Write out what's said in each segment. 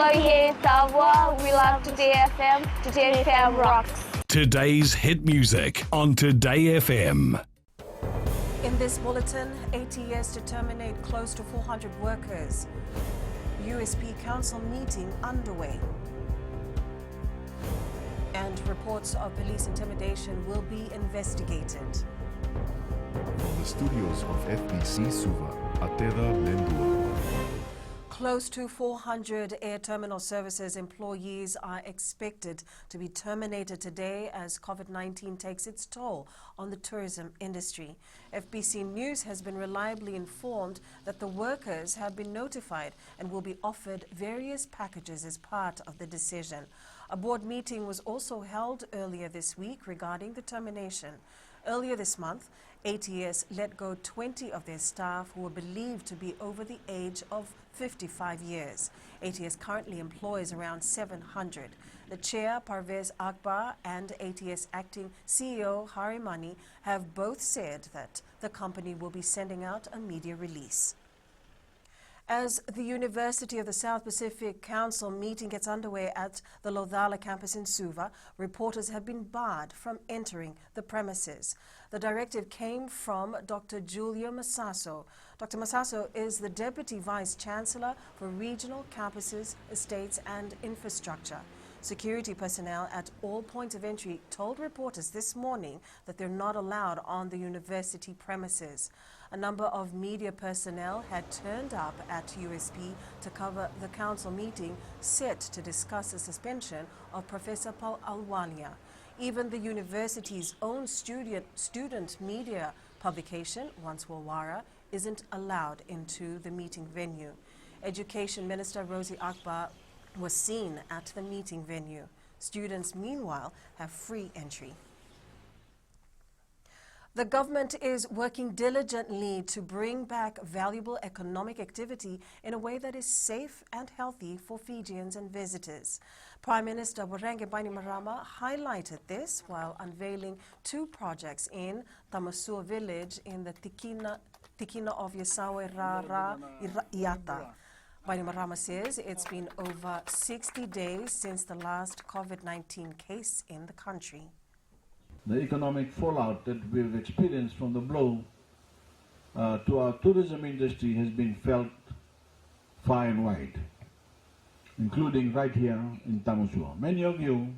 Soyez Savoir, we love Today FM. Today FM rocks. Today's hit music on Today FM. In this bulletin, ATS to terminate close to 400 workers. USP Council meeting underway. And reports of police intimidation will be investigated. From the studios of FBC Suva, Ateda Lendua. Close to 400 Air Terminal Services employees are expected to be terminated today as COVID-19 takes its toll on the tourism industry. FBC News has been reliably informed that the workers have been notified and will be offered various packages as part of the decision. A board meeting was also held earlier this week regarding the termination. Earlier this month, ATS let go 20 of their staff who were believed to be over the age of 55 years. ATS currently employs around 700. The chair, Parvez Akbar, and ATS acting CEO, Hari Mani, have both said that the company will be sending out a media release. As the University of the South Pacific Council meeting gets underway at the Lodhala campus in Suva, reporters have been barred from entering the premises. The directive came from Dr. Julia Masaso. Dr. Masaso is the Deputy Vice Chancellor for Regional Campuses, Estates and Infrastructure. Security personnel at all points of entry told reporters this morning that they're not allowed on the university premises. A number of media personnel had turned up at USP to cover the council meeting set to discuss the suspension of Professor Paul Alwalia. Even the university's own student media publication, Once Walwara, isn't allowed into the meeting venue. Education Minister Rosie Akbar was seen at the meeting venue. Students, meanwhile, have free entry. The government is working diligently to bring back valuable economic activity in a way that is safe and healthy for Fijians and visitors. Prime Minister Warenge Bainimarama highlighted this while unveiling two projects in Tamasua village in the Tikina of Yasawe Rara Iata. Bainimarama says it's been over 60 days since the last COVID-19 case in the country. The economic fallout that we've experienced from the blow to our tourism industry has been felt far and wide, including right here in Tamasua. Many of you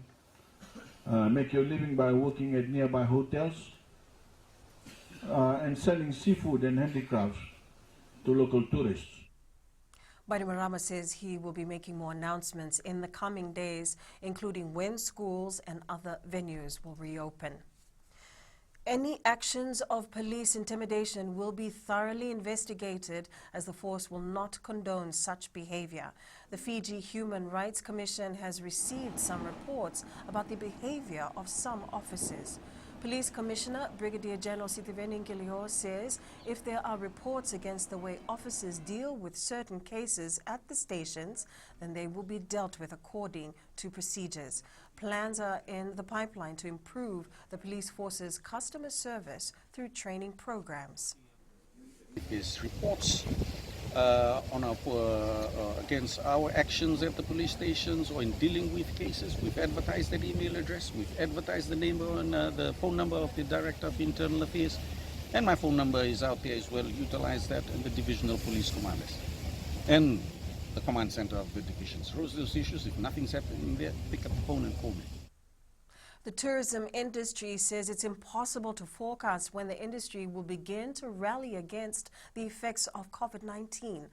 make your living by working at nearby hotels and selling seafood and handicrafts to local tourists. Bainimarama says he will be making more announcements in the coming days, including when schools and other venues will reopen. Any actions of police intimidation will be thoroughly investigated as the force will not condone such behavior. The Fiji Human Rights Commission has received some reports about the behavior of some officers. Police Commissioner Brigadier General Sitiveni Nkeliho says if there are reports against the way officers deal with certain cases at the stations, then they will be dealt with according to procedures. Plans are in the pipeline to improve the police force's customer service through training programs. His reports against our actions at the police stations or in dealing with cases. We've advertised that email address, we've advertised the name and the phone number of the Director of Internal Affairs, and my phone number is out there as well. Utilize that and the divisional police commanders and the command center of the divisions. Raise those issues. If nothing's happening there, pick up the phone and call me. The tourism industry says it's impossible to forecast when the industry will begin to rally against the effects of COVID-19.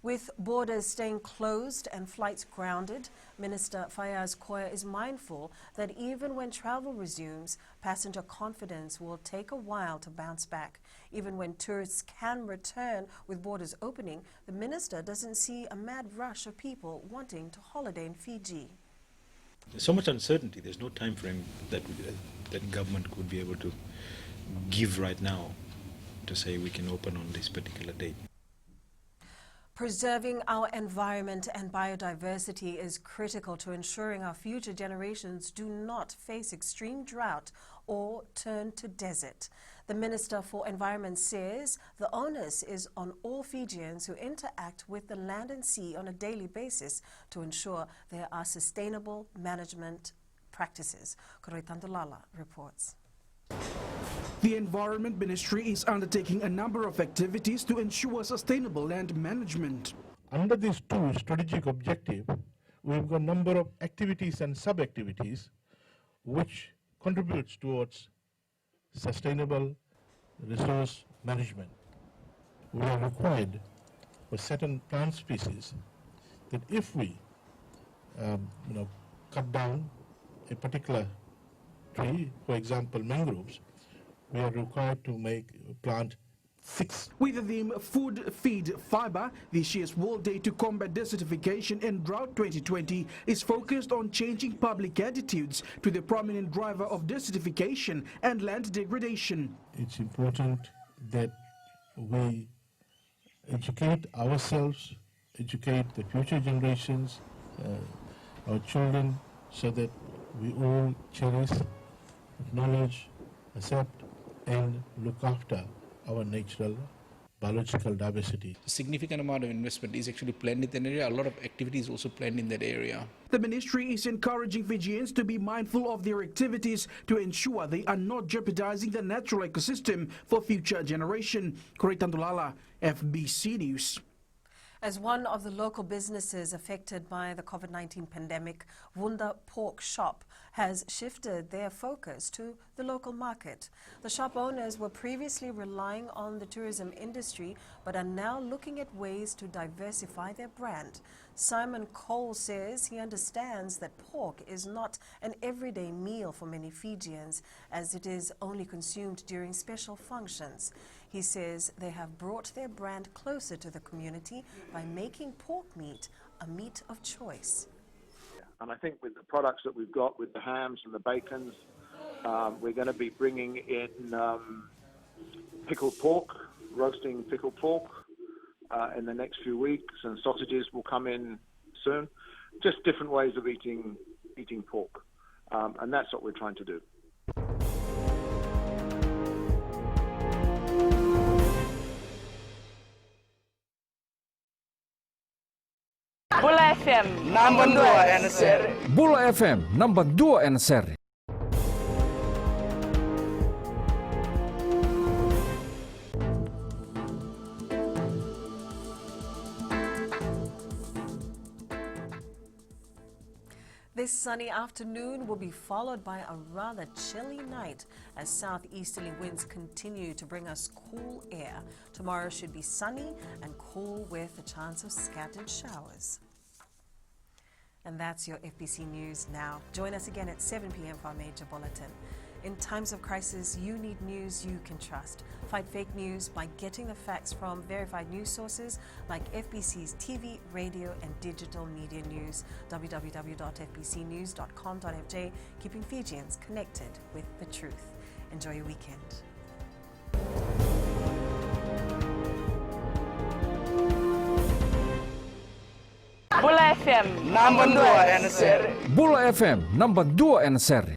With borders staying closed and flights grounded, Minister Fayaz Koya is mindful that even when travel resumes, passenger confidence will take a while to bounce back. Even when tourists can return with borders opening, the minister doesn't see a mad rush of people wanting to holiday in Fiji. There's so much uncertainty. There's no time frame that government could be able to give right now to say we can open on this particular date. Preserving our environment and biodiversity is critical to ensuring our future generations do not face extreme drought or turn to desert. The Minister for Environment says the onus is on all Fijians who interact with the land and sea on a daily basis to ensure there are sustainable management practices. Koroitandulala reports. The Environment Ministry is undertaking a number of activities to ensure sustainable land management. Under these two strategic objectives, we've got a number of activities and sub-activities which contributes towards sustainable resource management. We are required for certain plant species that if we cut down a particular tree, for example mangroves, we are required to plant 6. With the theme Food, Feed, Fiber, this year's World Day to Combat Desertification and Drought 2020 is focused on changing public attitudes to the prominent driver of desertification and land degradation. It's important that we educate ourselves, educate the future generations, our children, so that we all cherish, acknowledge, accept, and look after our natural biological diversity. A significant amount of investment is actually planned in that area. A lot of activities also planned in that area. The ministry is encouraging Fijians to be mindful of their activities to ensure they are not jeopardizing the natural ecosystem for future generation. Koroitandulala, FBC News. As one of the local businesses affected by the COVID-19 pandemic, Wunda Pork Shop has shifted their focus to the local market. The shop owners were previously relying on the tourism industry, but are now looking at ways to diversify their brand. Simon Cole says he understands that pork is not an everyday meal for many Fijians, as it is only consumed during special functions. He says they have brought their brand closer to the community by making pork meat a meat of choice. And I think with the products that we've got, with the hams and the bacons, we're going to be bringing in pickled pork, roasting pickled pork in the next few weeks, and sausages will come in soon. Just different ways of eating pork, and that's what we're trying to do. Bula FM, number 2 NSR. Bula FM, number 2 NSR. This sunny afternoon will be followed by a rather chilly night as southeasterly winds continue to bring us cool air. Tomorrow should be sunny and cool with a chance of scattered showers. And that's your FBC News now. Join us again at 7 p.m. for our major bulletin. In times of crisis, you need news you can trust. Fight fake news by getting the facts from verified news sources like FBC's TV, radio, and digital media news. www.fbcnews.com.fj, keeping Fijians connected with the truth. Enjoy your weekend. Bula FM, number 2 NSR. Bula FM, number 2 NSR.